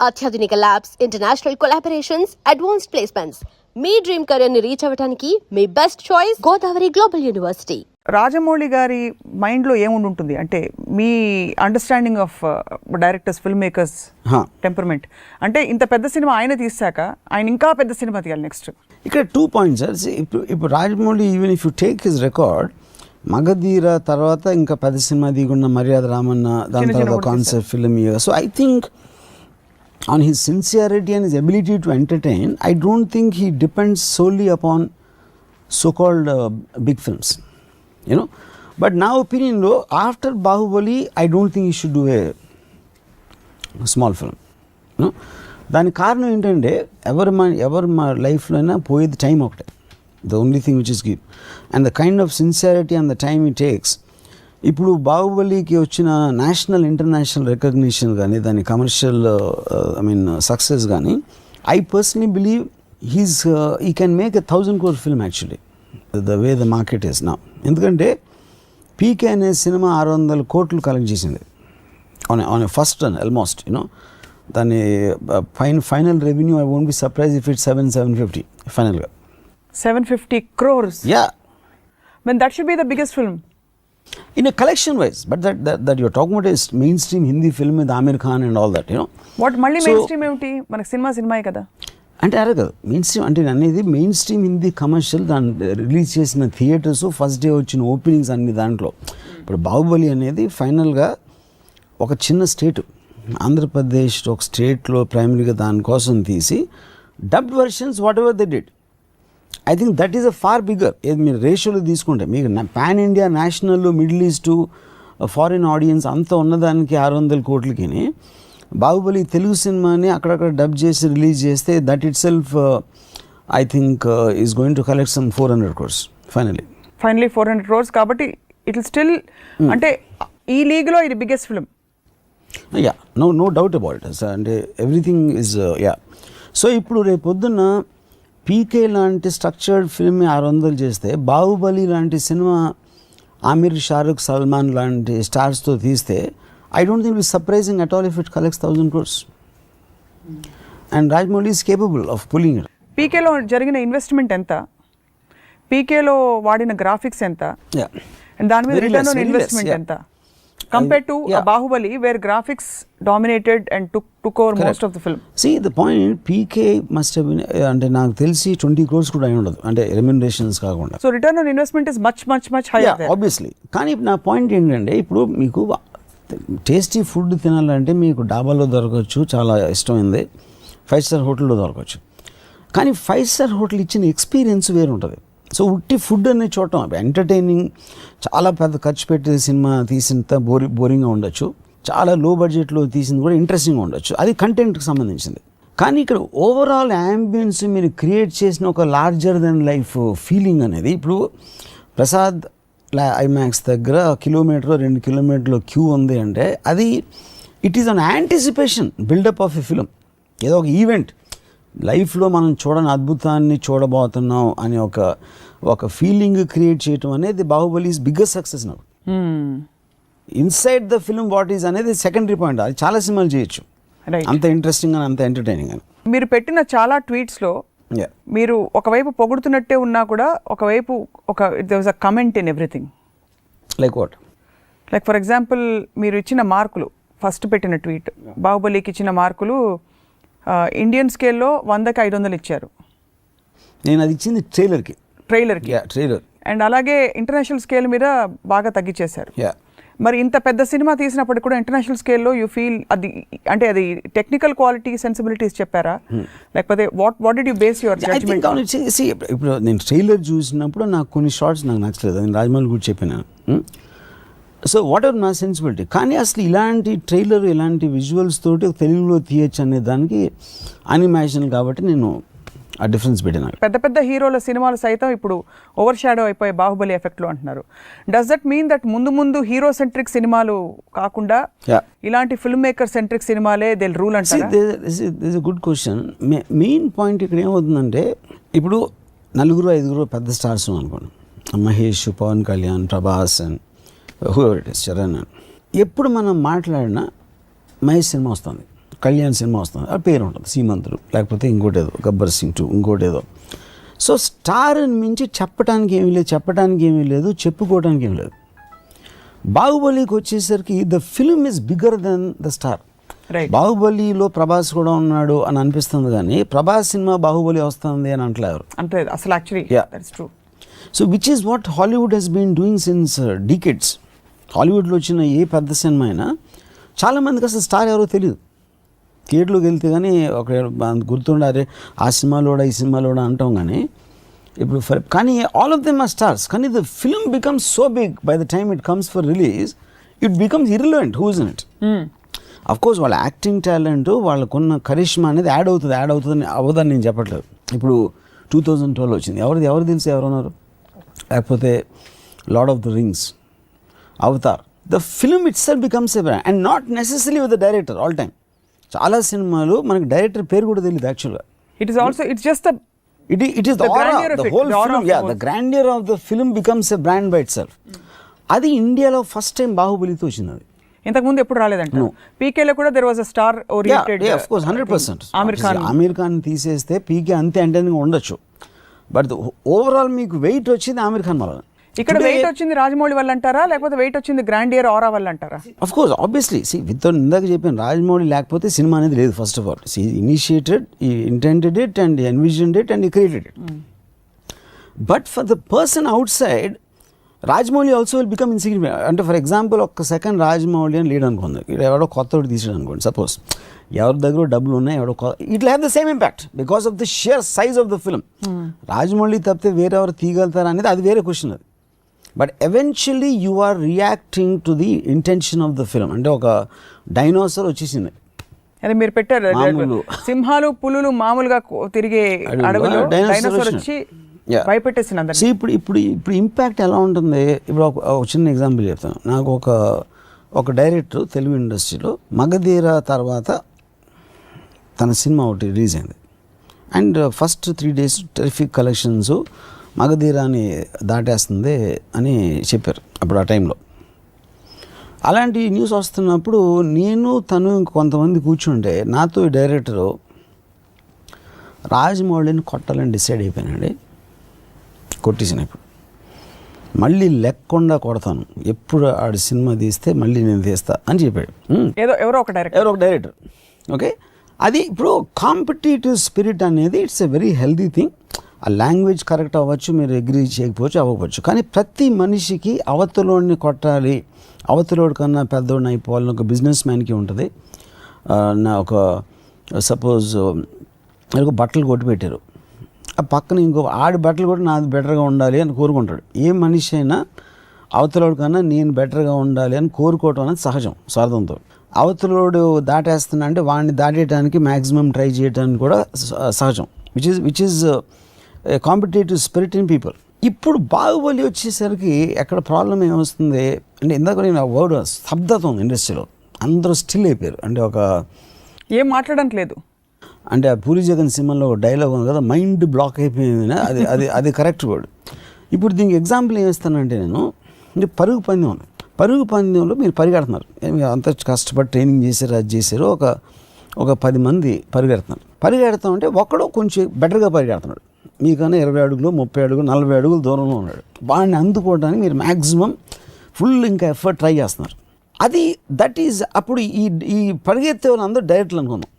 అత్యాధునిక labs, international collaborations, advanced placements. మీ dream career ని రీచ్ అవ్వడానికి మీ best choice Godavari global university. Rajamouli గారి మైండ్లో ఏముండి ఉంటుంది అంటే మీ understanding of directors, film makers temperament అంటే ఇంత పెద్ద సినిమా ఆయన తీసాక ఆయన ఇంకా పెద్ద సినిమా తీయాలి నెక్స్ట్. ఇక్కడ 2 పాయింట్స్ సార్. ఇప్పుడు Rajamouli even if you take his record, Magadheera తర్వాత ఇంకా పెద్ద సినిమా దిగున్న మర్యాద రామన్న, దాని తర్వాత concept film. So I think on his sincerity and his ability to entertain, I don't think he depends solely upon so-called big films, you know. But now opinion lo, after Bahubali, I don't think he should do a small film, you know. దాని కారణం ఏంటంటే ఎవరు మా లైఫ్లో అయినా పోయేది time ఒకటే, the only thing which is give, and the kind of sincerity and the time it takes. ఇప్పుడు బాహుబలికి వచ్చిన నేషనల్, ఇంటర్నేషనల్ రికగ్నిషన్ కానీ, దాని కమర్షియల్ సక్సెస్ కానీ, I personally believe he can make 1,000 crore film actually, the way the market is now. ఎందుకంటే పీకే అనే సినిమా 600 crore collect చేసింది on a first run almost, you know. దాని final revenue I won't be surprise if it 750 ఫైనల్గా 750 crores. Yeah. Then that should be the biggest film. In a collection wise, but that you're talking about is mainstream Hindi film with Amir Khan and all that, you know. What మళ్ళీ main stream ఏమిటి, మనకి సినిమాయే కదా అంటే అరే కదా main stream అంటే అనేది main stream Hindi commercial. దాన్ని రిలీజ్ చేసిన థియేటర్స్, ఫస్ట్ డే వచ్చిన ఓపెనింగ్స్ అన్ని దాంట్లో. ఇప్పుడు బాహుబలి అనేది ఫైనల్గా ఒక చిన్న స్టేట్, ఆంధ్రప్రదేశ్ ఒక స్టేట్లో ప్రైమరీగా దానికోసం తీసి dubbed versions whatever they did, I think that is a far bigger. ఏది మీరు రేషియోలో తీసుకుంటే మీకు pan India, national, middle east, foreign audience అంతా ఉన్నదానికి 600 crore బాహుబలి తెలుగు సినిమాని అక్కడక్కడ డబ్ చేసి రిలీజ్ చేస్తే that itself I think is going to collect some 400 crores finally 400 crores. కాబట్టి ఇట్ విల్ స్టిల్ అంటే ఈ లీగ్లో ఇది biggest film. Yeah, no doubt about it. అంటే ఎవ్రీథింగ్ ఈజ్ యా. సో ఇప్పుడు రేపు పొద్దున్న పీకే లాంటి స్ట్రక్చర్డ్ ఫిల్మ్ 600 చేస్తే, బాహుబలి లాంటి సినిమా ఆమిర్, షారుఖ్, సల్మాన్ లాంటి స్టార్స్తో తీస్తే I don't think it surprising at all if it collects 1,000 crores. And Rajamouli is capable of pulling it. పీకేలో జరిగిన ఇన్వెస్ట్మెంట్ ఎంత, పీకేలో వాడిన గ్రాఫిక్స్ ఎంత, అండ్ దాని మీద రిటర్న్ ఆన్ ఇన్వెస్ట్మెంట్ ఎంత compared to Bahubali where graphics dominated and took over most of the film. See, the point, PK must have been అంటే నాకు తెలిసి 20 crores కూడా అయి ఉండదు, అంటే రెమ్యునరేషన్స్ కాకుండా. So return on investment is much higher there. Obviously. కానీ నా పాయింట్ ఏంటంటే ఇప్పుడు మీకు టేస్టీ ఫుడ్ తినాలంటే మీకు డాబాలో దొరకవచ్చు, చాలా ఇష్టమైంది, 5-star హోటల్లో దొరకవచ్చు. కానీ 5-star హోటల్ ఇచ్చిన ఎక్స్పీరియన్స్ వేరు ఉంటుంది. సో ఉట్టి ఫుడ్ అనే చూడటం ఎంటర్టైనింగ్, చాలా పెద్ద ఖర్చు పెట్టి సినిమా తీసినంత బోరింగ్గా ఉండొచ్చు, చాలా లో బడ్జెట్లో తీసింది కూడా ఇంట్రెస్టింగ్గా ఉండొచ్చు, అది కంటెంట్కి సంబంధించింది. కానీ ఇక్కడ ఓవరాల్ యాంబియన్స్ మీరు క్రియేట్ చేసిన ఒక లార్జర్ దెన్ లైఫ్ ఫీలింగ్ అనేది, ఇప్పుడు ప్రసాద్ ఐమాక్స్ దగ్గర 1-2 కిలోమీటర్ల క్యూ ఉంది అంటే అది it is an anticipation buildup of a film. ఏదో ఒక ఈవెంట్ లైఫ్లో మనం చూడని అద్భుతాన్ని చూడబోతున్నాం అని ఒక ఫీలింగ్ క్రియేట్ చేయటం అనేది బాహుబలిస్ బిగ్గెస్ట్ సక్సెస్ నాకు. Inside the film what is అనేది సెకండరీ పాయింట్. అది చాలా సినిమాలు చేయొచ్చు అంత ఇంట్రెస్టింగ్ అని, అంత ఎంటర్టైనింగ్ అని. మీరు పెట్టిన చాలా ట్వీట్స్లో మీరు ఒకవైపు పొగుడుతున్నట్టే ఉన్నా కూడా ఒకవైపు there was a comment in everything. Like what? Like for example మీరు ఇచ్చిన మార్కులు, ఫస్ట్ పెట్టిన ట్వీట్, బాహుబలికి ఇచ్చిన మార్కులు ఇండియన్ స్కేల్లో 100కి 500 ఇచ్చారు. నేను అది ఇచ్చింది ట్రైలర్కి. ట్రైలర్. అండ్ అలాగే ఇంటర్నేషనల్ స్కేల్ మీద బాగా తగ్గించేశారు. మరి ఇంత పెద్ద సినిమా తీసినప్పటికి కూడా ఇంటర్నేషనల్ స్కేల్లో యూ ఫీల్ అది అంటే అది టెక్నికల్ క్వాలిటీ, సెన్సిబిలిటీస్ చెప్పారా, లేకపోతే what did you base your judgment? ఇప్పుడు నేను ట్రైలర్ చూసినప్పుడు నాకు కొన్ని షార్ట్స్ నాకు నచ్చలేదు, నేను రాజమౌళి కూడా చెప్పినాను. సో వాట్ ఎవర్ నా సెన్సిబిలిటీ. కానీ అసలు ఇలాంటి ట్రైలర్, ఇలాంటి విజువల్స్ తోటి తెలుగులో తీయచ్చు అనే దానికి అనిమేషన్ కాబట్టి నేను ఆ డిఫరెన్స్ పెట్టినా. పెద్ద హీరోల సినిమాలు సైతం ఇప్పుడు ఓవర్ షాడో అయిపోయి బాహుబలి ఎఫెక్ట్లో అంటున్నారు. డస్ దట్ మీన్ దట్ ముందు హీరో సెంట్రిక్ సినిమాలు కాకుండా ఇలాంటి ఫిల్మ్ మేకర్ సెంట్రిక్ సినిమాలే దే రూల్ అంటారా? This a good question. Main point ఇక్కడ ఏమవుతుందంటే, ఇప్పుడు 4-5 పెద్ద స్టార్స్ అనుకోండి, Mahesh, Pavan Kalyan, Prabhas and whoever it is, Charan, ఎప్పుడు మనం మాట్లాడినా మహేష్ సినిమా వస్తుంది, కళ్యాణ్ సినిమా వస్తుంది, ఆ పేరు ఉంటుంది సీమంతుడు, లేకపోతే ఇంకోటి ఏదో గబ్బర్ సింగ్ 2 ఇంకోటి ఏదో. సో స్టార్ని మించి చెప్పడానికి ఏమీ లేదు, చెప్పుకోవడానికి ఏమీ లేదు. బాహుబలికి వచ్చేసరికి the film is bigger than the star. బాహుబలిలో ప్రభాస్ కూడా ఉన్నాడు అని అనిపిస్తుంది, కానీ ప్రభాస్ సినిమా బాహుబలి వస్తుంది అని అంటలేరు అసలు actually. So which is what Hollywood has been doing since decades. హాలీవుడ్లో వచ్చిన ఏ పెద్ద సినిమా అయినా చాలామందికి అసలు స్టార్ ఎవరో తెలియదు. థియేటర్లోకి వెళ్తే కానీ ఒక గుర్తుండారే ఆ సినిమాలోడా ఈ సినిమాలోడా అంటాం, కానీ ఇప్పుడు కానీ all of them are stars. కానీ the film becomes so big by the time it comes for release, it becomes irrelevant who is in it. Of course వాళ్ళ యాక్టింగ్ టాలెంట్, వాళ్ళకున్న కరిష్మా అనేది యాడ్ అవుతుంది అవ్వదని నేను చెప్పట్లేదు. ఇప్పుడు 2012 వచ్చింది, ఎవరు తెలిసి ఎవరున్నారు, లేకపోతే lord of the rings, Avatar. The film it self becomes a brand and not necessary with the director all time. చాలా సినిమాలు మనకి డైరెక్టర్ పేరు కూడా తెలియదు యాక్చువల్గా. It is the aura, the whole film, the grandeur of the film becomes a brand by itself. అది ఇండియాలో first time బాహుబలితో వచ్చింది. అది ఇంతకుముందు ఎప్పుడు రాలేదంట. పీకేలో కూడా there was a star oriented. Yeah, of course, 100%. Aamir Khan తీసేస్తే పీకే అంతే ఎంటర్టైనింగ్ ఉండొచ్చు, బట్ ఓవరాల్ మీకు వెయిట్ వచ్చింది ఆమిర్ ఖాన్ వల్ల. ఇక్కడ వెయిట్ వచ్చింది రాజమౌళి వల్ల అంటారా, లేకపోతే వెయిట్ వచ్చింది గ్రాండియర్ ఆరా వల్ల అంటారా? ఆఫ్ కోర్స్ ఆబ్వియస్లీ విత్ ఇందాక చెప్పాను, రాజమౌళి లేకపోతే సినిమా అనేది లేదు. First of all initiated, intended it and envisioned it and created it. But for the person outside Rajamouli also will become insignificant. అంటే ఫర్ ఎగ్జాంపుల్ ఒక్క సెకండ్ రాజమౌళి అని లీడ్ అనుకుంది, ఇక్కడ ఎవడో కొత్తోడు తీసాడు అనుకోండి, సపోజ్ ఎవరి దగ్గర డబ్బులు ఉన్నాయి, ఎవడో it have the same impact because of the sheer size of the film. Rajamouli తప్పితే వేరెవరు తీయగలుగుతారా అనేది అది వేరే క్వశ్చన్. అది but eventually you are reacting to the intention of the film. అంటే ఒక డైనోసార్ వచ్చేసింది, అదే మీరు పెట్టారు సింహాలు పులులు మామూలుగా తిరిగే అడవిలో డైనోసార్ వచ్చి భయపెట్టేసింది. ఇప్పుడు ఇంపాక్ట్ ఎలా ఉంటుంది? ఇప్పుడు ఒక చిన్న ఎగ్జాంపుల్ చెప్తాను. నాకు ఒక డైరెక్టర్ తెలుగు ఇండస్ట్రీలో మగధీర తర్వాత తన సినిమా ఒకటి రిలీజ్ అయింది and first 3 days terrific collections, మగధీరాని దాటేస్తుంది అని చెప్పారు అప్పుడు ఆ టైంలో. అలాంటి న్యూస్ వస్తున్నప్పుడు తను కొంతమంది కూర్చుంటే నాతో ఈ డైరెక్టరు రాజమౌళిని కొట్టాలని డిసైడ్ అయిపోయానండి. కొట్టేసిన ఇప్పుడు మళ్ళీ లేకుండా కొడతాను, ఎప్పుడు ఆడి సినిమా తీస్తే మళ్ళీ నేను తీస్తా అని చెప్పాడు. ఎవరో ఒక డైరెక్టర్. ఓకే, అది ఇప్పుడు కాంపిటేటివ్ స్పిరిట్ అనేది it's a very healthy thing. ఆ లాంగ్వేజ్ కరెక్ట్ అవ్వచ్చు, మీరు అగ్రీ చేయకపోవచ్చు, అవ్వకపోవచ్చు, కానీ ప్రతి మనిషికి అవతలోడిని కొట్టాలి, అవతలోడి కన్నా పెద్దోడిని అయిపోవాలని ఒక బిజినెస్ మ్యాన్కి ఉంటుంది. నా ఒక సపోజ్ ఒక బట్టలు కొట్టి పెట్టారు, ఆ పక్కన ఇంకో ఆడి బట్టలు కూడా నాది బెటర్గా ఉండాలి అని కోరుకుంటాడు. ఏ మనిషి అయినా అవతలోడి కన్నా నేను బెటర్గా ఉండాలి అని కోరుకోవటం అనేది సహజం, స్వార్థంతో. అవతలోడు దాటేస్తున్నా అంటే వాడిని దాటేయడానికి మ్యాక్సిమం ట్రై చేయడానికి కూడా సహజం, which is competitive spirit in people. ఇప్పుడు బాహుబలి వచ్చేసరికి ఎక్కడ ప్రాబ్లం ఏమొస్తుంది అంటే, ఇందాక నేను వర్డ్ స్తబ్దత ఉంది ఇండస్ట్రీలో, అందరూ స్టిల్ అయిపోయారు. అంటే ఒక ఏం మాట్లాడడానికి లేదు. అంటే ఆ పూరి జగన్ సినిమాలో ఒక డైలాగ్ ఉంది కదా, మైండ్ బ్లాక్ అయిపోయింది, అది కరెక్ట్ వర్డ్. ఇప్పుడు దీనికి ఎగ్జాంపుల్ ఏమిస్తానంటే, నేను అంటే పరుగు పందెం ఉంది. పరుగు పందెంలో మీరు పరిగెడుతున్నారు, అంత కష్టపడి ట్రైనింగ్ చేశారు, అది చేశారు, ఒక 10 మంది పరిగెడతామంటే ఒకడు కొంచెం బెటర్గా పరిగెడుతున్నాడు, మీకన్నా 20 అడుగులు 30 అడుగులు 40 అడుగులు దూరంలో ఉన్నాడు. వాడిని అందుకోవడానికి మీరు మ్యాక్సిమం ఫుల్ ఇంకా ఎఫర్ట్ ట్రై చేస్తున్నారు. దట్ ఈజ్ అప్పుడు ఈ పరిగెత్తే వాళ్ళు అందరూ డైరెక్ట్లు అనుకున్నాం.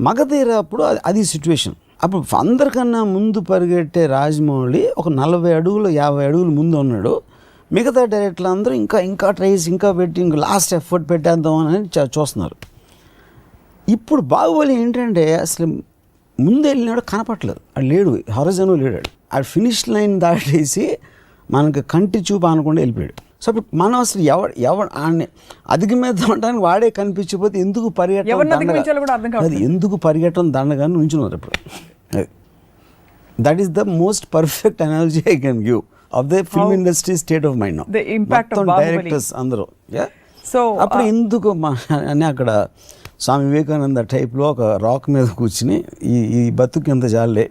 మగధీర అప్పుడు అది సిచ్యువేషన్. అప్పుడు అందరికన్నా ముందు పరిగెట్టే రాజమౌళి ఒక 40 అడుగులు 50 అడుగులు ముందు ఉన్నాడు. మిగతా డైరెక్టర్లు అందరూ ఇంకా ట్రైస్ ఇంకా పెట్టి ఇంకా లాస్ట్ ఎఫర్ట్ పెట్టేద్దాం అని చూస్తున్నారు. ఇప్పుడు బాహుబలి ఏంటంటే అసలు ముందు వెళ్ళినాడు కనపట్లేదు, అది లేడు, హారిజాన్లో లేడాడు, ఆ ఫినిష్ లైన్ దాటేసి మనకి కంటి చూపు అనకుండా వెళ్ళిపోయాడు. సో అప్పుడు మనం అసలు ఎవడు ఆడిని అధిగమిద్దామంటానికి వాడే కనిపించకపోతే ఎందుకు పరిగెట్టడం దండగానే ఉంచున్నారు. ఇప్పుడు that is the most perfect analogy I can give of the film industry state of mind. Directors అందరూ సో అప్పుడు ఎందుకు అని అక్కడ స్వామి వివేకానంద టైప్లో ఒక రాక్ మీద కూర్చుని ఈ బతుకు ఎంత జాలే,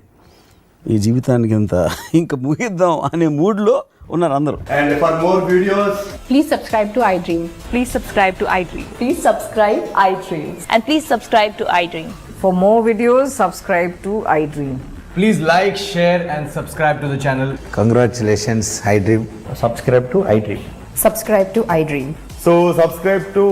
ఈ జీవితానికి ఎంత ఇంకా ముగిద్దాం అనే మూడ్లో ఉన్నారు అందరూ. And for more videos, Please subscribe to iDream. Please subscribe to iDream. Please subscribe iDream. And please subscribe to iDream. For more videos, subscribe to iDream. please like, share and subscribe to the channel. Congratulations, iDream. Subscribe to iDream. Subscribe to iDream. So subscribe to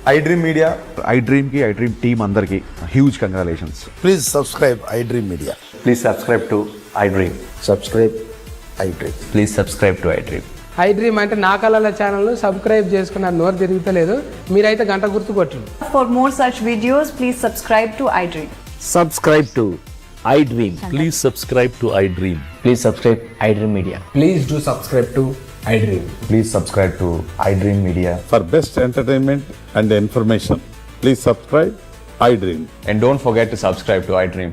iDream Media. iDream ki iDream team andarki huge congratulations. Please subscribe iDream Media. Please subscribe to iDream. Subscribe iDream. Please subscribe to iDream. iDream అంటే నా కళల ఛానల్ను subscribe చేసుకున్నారు, నోరు తిరుగుతలేదు, మీరైతే గంట గుర్తు కొట్టండి. For more such videos, please subscribe to iDream. Subscribe to iDream. Please subscribe to iDream. Please subscribe iDream Media. Please do subscribe to iDream. Please subscribe to iDream Media. For best entertainment and information, please subscribe iDream. And don't forget to subscribe to iDream.